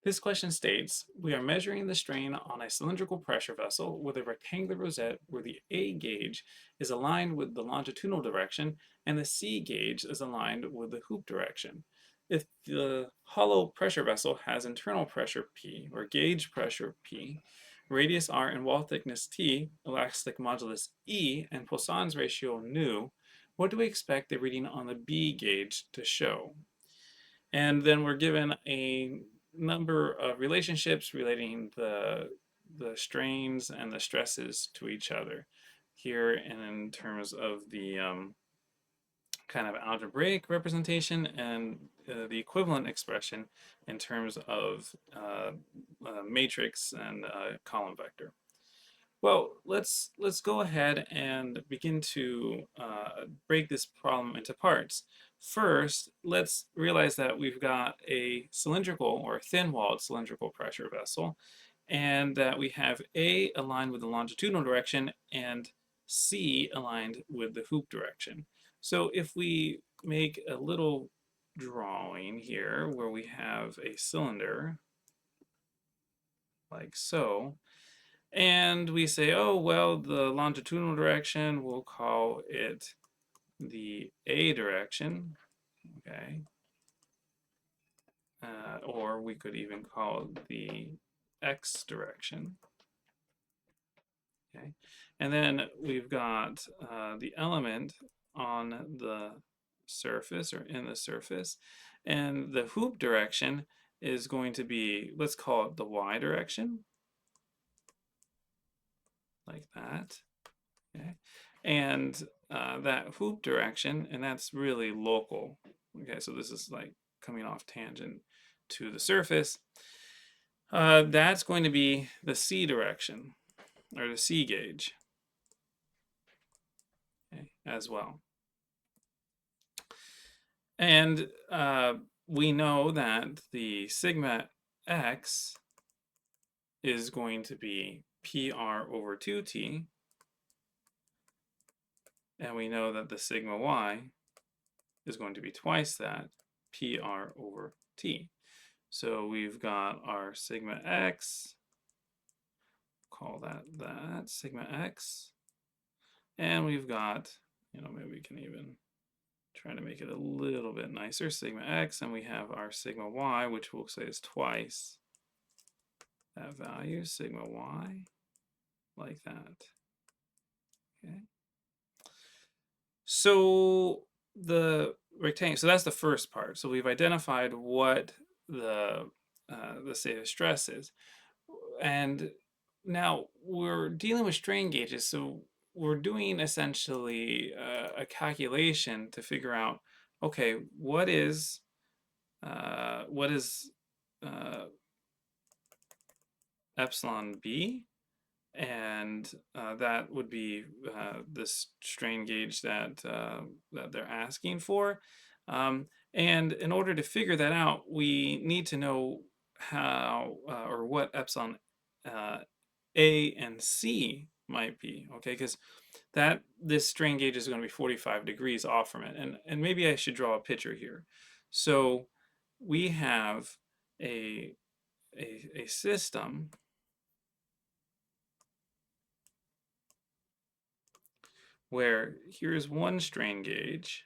This question states, we are measuring the strain on a cylindrical pressure vessel with a rectangular rosette where the A gauge is aligned with the longitudinal direction and the C gauge is aligned with the hoop direction. If the hollow pressure vessel has internal pressure P or gauge pressure P, radius R and wall thickness T, elastic modulus E, and Poisson's ratio nu, what do we expect the reading on the B gauge to show? And then we're given a number of relationships relating the strains and the stresses to each other here in terms of the kind of algebraic representation and the equivalent expression in terms of matrix and column vector. Well, let's go ahead and begin to break this problem into parts. First, let's realize that we've got a cylindrical or thin-walled cylindrical pressure vessel, and that we have A aligned with the longitudinal direction and C aligned with the hoop direction. So if we make a little drawing here where we have a cylinder like so, and we say, oh, well, the longitudinal direction, we'll call it the A direction, okay? Or we could even call it the X direction, okay? And then we've got the element on the surface or in the surface, and the hoop direction is going to be, let's call it the Y direction, like that. Okay, and that hoop direction, and that's really local. Okay, so this is like coming off tangent to the surface. That's going to be the C direction, or the C gauge, okay, as well. And we know that the sigma x is going to be PR over 2t, and we know that the sigma y is going to be twice that, PR over t. So we've got our sigma x, call that sigma x, and we've got, maybe we can even try to make it a little bit nicer, sigma x, and we have our sigma y, which we'll say is twice that value, sigma y, like that. Okay. So the rectangle, so that's the first part. So we've identified what let's say the stress is. And now we're dealing with strain gauges, so we're doing essentially a calculation to figure out, okay, what is uh, epsilon b, and that would be this strain gauge that they're asking for. And in order to figure that out, we need to know how or what epsilon uh, A and C might be, okay? Because this strain gauge is going to be 45 degrees off from it, and maybe I should draw a picture here. So we have a a system where here's one strain gauge,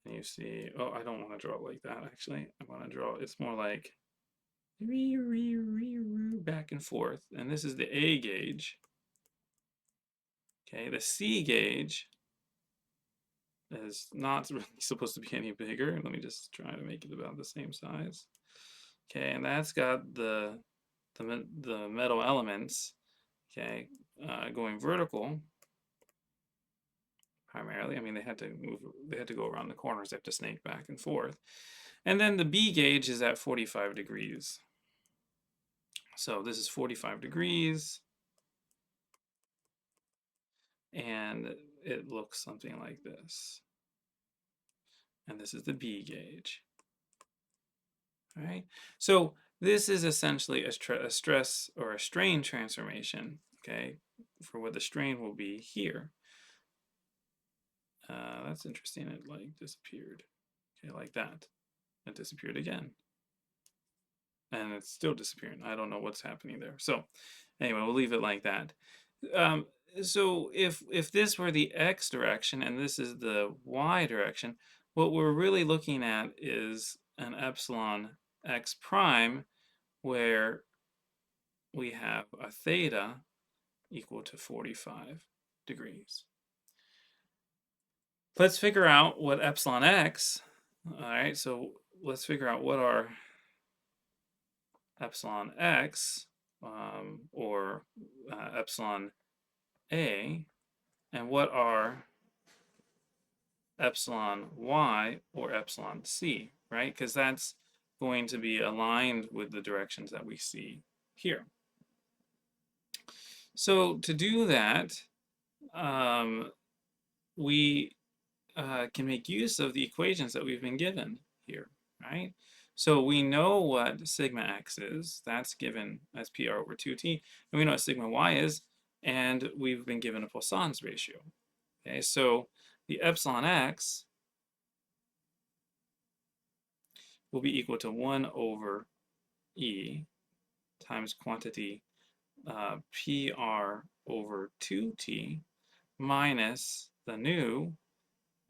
and you see, oh, I don't want to draw it like that, actually. I want to draw, it's more like back and forth. And this is the A gauge. Okay, the C gauge is not really supposed to be any bigger. Let me just try to make it about the same size. Okay, and that's got the metal elements, okay, going vertical primarily. I mean, they had to go around the corners, they have to snake back and forth. And then the B gauge is at 45 degrees. So this is 45 degrees, and it looks something like this. And this is the B gauge. All right, so this is essentially a stress or a strain transformation, okay, for what the strain will be here. That's interesting, it like disappeared. Okay, like that. It disappeared again. and it's still disappearing. I don't know what's happening there. So anyway, we'll leave it like that. Um, so if this were the x direction and this is the y direction, what we're really looking at is an epsilon x prime where we have a theta equal to 45 degrees. Let's figure out what epsilon x, all right, so let's figure out what our epsilon x or epsilon a and what are epsilon y or epsilon c, right? Because that's going to be aligned with the directions that we see here. So to do that, we can make use of the equations that we've been given here, right? So we know what sigma x is. That's given as PR over 2t. And we know what sigma y is. And we've been given a Poisson's ratio. Okay, so the epsilon x will be equal to 1 over e times quantity PR over 2t minus the nu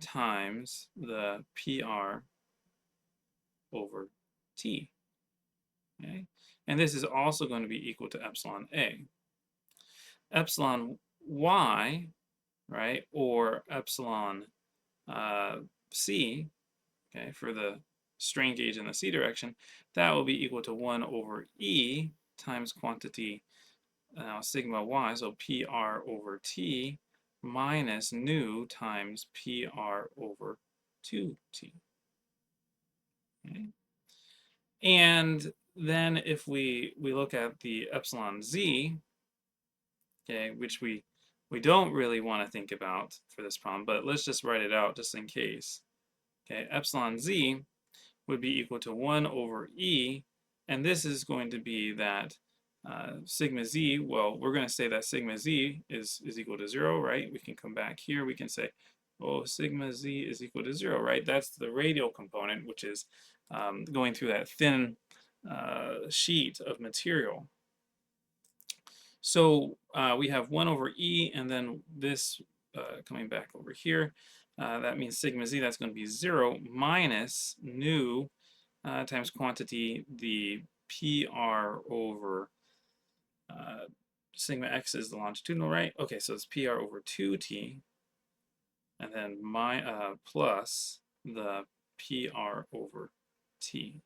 times the PR over t. Okay? And this is also going to be equal to epsilon a. Epsilon y, right, or epsilon c, okay, for the strain gauge in the c direction, that will be equal to 1 over e times quantity sigma y, so PR over t, minus nu times PR over 2t. Okay? And then if we look at the epsilon z, okay, which we don't really want to think about for this problem, but let's just write it out just in case. Okay, epsilon z would be equal to 1 over e, and this is going to be that sigma z, well, we're going to say that sigma z is equal to 0, right? We can come back here, we can say, oh, sigma z is equal to 0, right? That's the radial component, which is going through that thin sheet of material. So we have 1 over e, and then this coming back over here. That means sigma z, that's going to be 0 minus nu times quantity, the PR over sigma x is the longitudinal, right? Okay, so it's PR over 2t, and then plus the PR over t.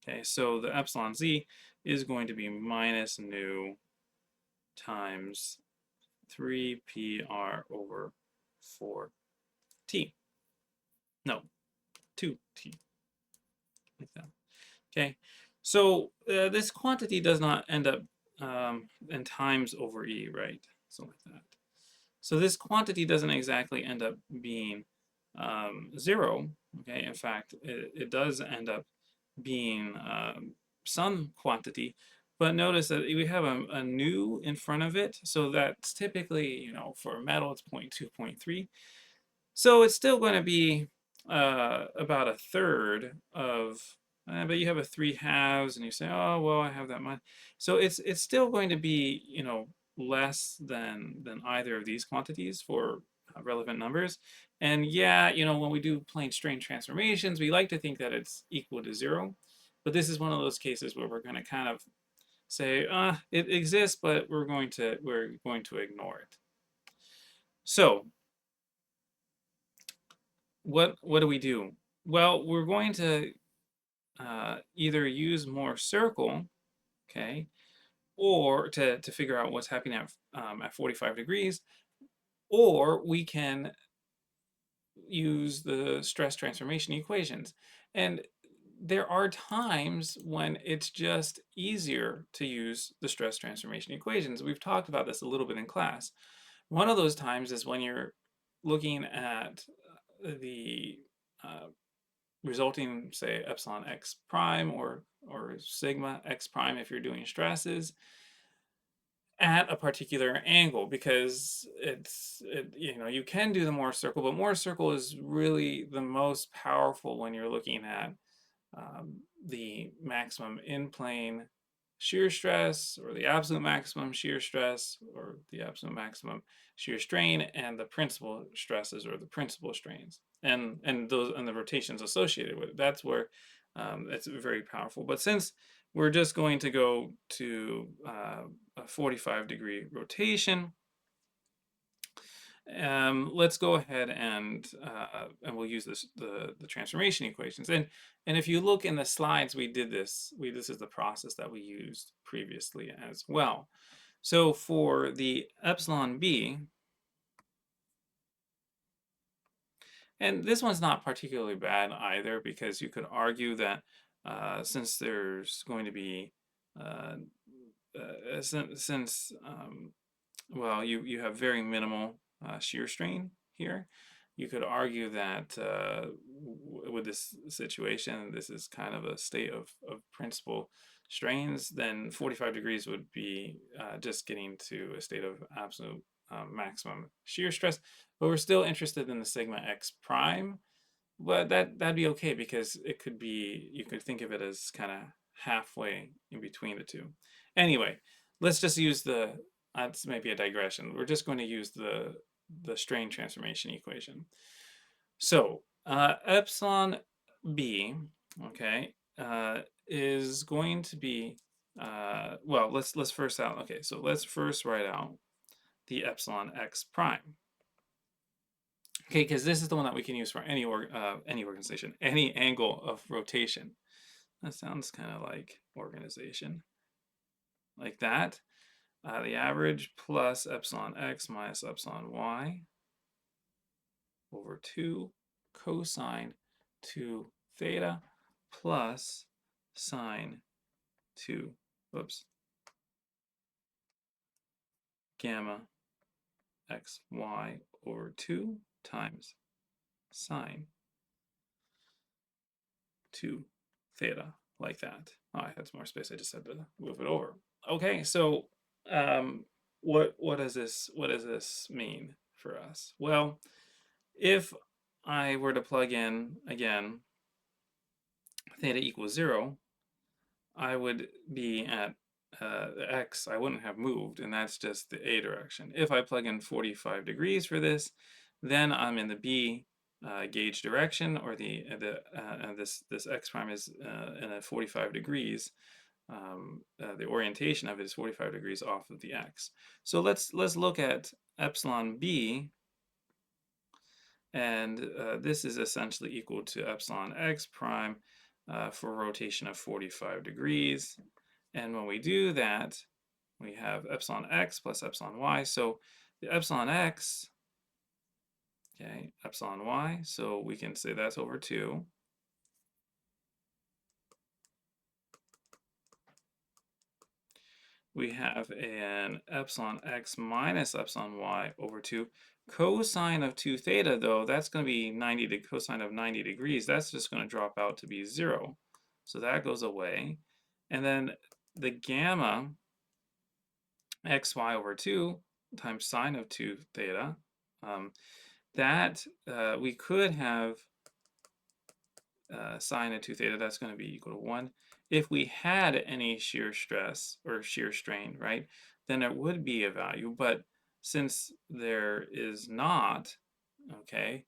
Okay, so the epsilon z is going to be minus nu times 3PR over 4t. No, 2t. Like that. Okay, so this quantity does not end up in times over e, right? So like that. So this quantity doesn't exactly end up being 0. Okay, in fact, it does end up being some quantity, but notice that we have a nu in front of it, so that's typically, you know, for metal it's 0.2, 0.3. So it's still going to be about a third of, but you have a 3/2, and you say, oh, well, I have that much. So it's still going to be, you know, less than either of these quantities for relevant numbers. And yeah, you know, when we do plane strain transformations, we like to think that it's equal to 0. But this is one of those cases where we're going to kind of say, it exists, but we're going to ignore it. So what do we do? Well, we're going to either use more circle, okay, or to figure out what's happening at 45 degrees, or we can use the stress transformation equations. And there are times when it's just easier to use the stress transformation equations. We've talked about this a little bit in class. One of those times is when you're looking at the resulting, say, epsilon x prime or sigma x prime if you're doing stresses at a particular angle, because you know, you can do the Mohr circle, but Mohr circle is really the most powerful when you're looking at the maximum in plane shear stress, or the absolute maximum shear stress, or the absolute maximum shear strain, and the principal stresses or the principal strains, and those and the rotations associated with it. That's where it's very powerful. But since we're just going to go to a 45-degree rotation, let's go ahead and we'll use the transformation equations. And if you look in the slides, we did this. This is the process that we used previously as well. So for the epsilon b, and this one's not particularly bad either, because you could argue that since there's going to be uh, since well, you have very minimal shear strain here. You could argue that with this situation, this is kind of a state of principal strains, then 45 degrees would be just getting to a state of absolute maximum shear stress. But we're still interested in the sigma x prime. But that'd be okay, because it could be, you could think of it as kind of halfway in between the two. Anyway, let's just use that's maybe a digression. We're just going to use the strain transformation equation. So epsilon b, okay, is going to be well, let's first out. Okay, so let's first write out the epsilon x prime. Okay, because this is the one that we can use for any organization, any angle of rotation. That sounds kind of like organization, like that. The average plus epsilon x minus epsilon y over 2 cosine 2 theta plus sine 2, whoops, gamma xy over 2 times sine 2 theta, like that. Oh, I had some more space. I just had to move it over. Okay, so what does this mean for us? Well, if I were to plug in again theta equals 0, I would be at x. I wouldn't have moved, and that's just the a direction. If I plug in 45 degrees for this, then I'm in the b gauge direction, or this x prime is in a 45 degrees. The orientation of it is 45 degrees off of the x. So let's look at epsilon b, and this is essentially equal to epsilon x prime for a rotation of 45 degrees. And when we do that, we have epsilon x plus epsilon y. So the epsilon x, okay, epsilon y, so we can say that's over 2. We have an epsilon x minus epsilon y over 2. Cosine of 2 theta, though, that's going to be 90 to cosine of 90 degrees. That's just going to drop out to be 0. So that goes away. And then the gamma xy over 2 times sine of 2 theta, that we could have sine of 2 theta, that's going to be equal to 1. If we had any shear stress or shear strain, right, then it would be a value. But since there is not, okay,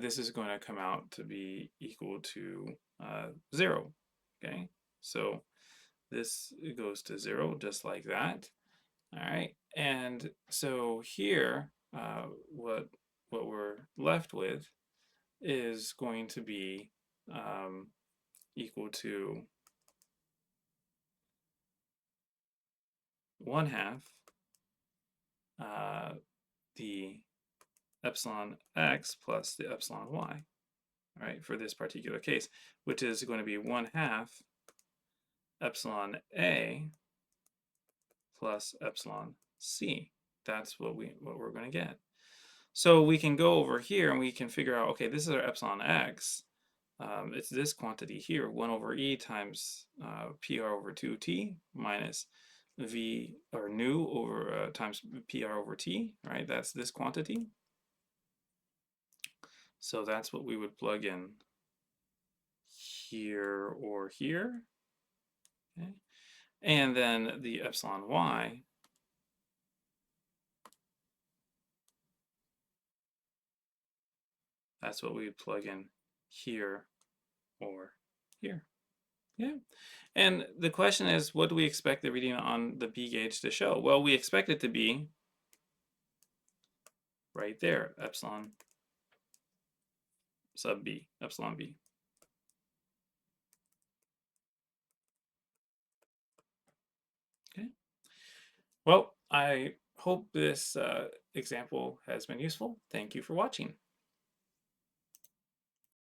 this is going to come out to be equal to 0. Okay, so this goes to 0 just like that. All right, and so here, what we're left with is going to be equal to 1/2 the epsilon x plus the epsilon y, all right, for this particular case, which is going to be 1/2 epsilon a plus epsilon c. That's what we're going to get. So we can go over here and we can figure out, okay, this is our epsilon x. It's this quantity here, 1 over e times pr over 2t minus v, or nu, over times pr over t, right? That's this quantity. So that's what we would plug in here or here. Okay. And then the epsilon y, that's what we would plug in here or here. Yeah. And the question is, what do we expect the reading on the B gauge to show? Well, we expect it to be right there, epsilon sub B, epsilon B. Okay. Well, I hope this example has been useful. Thank you for watching.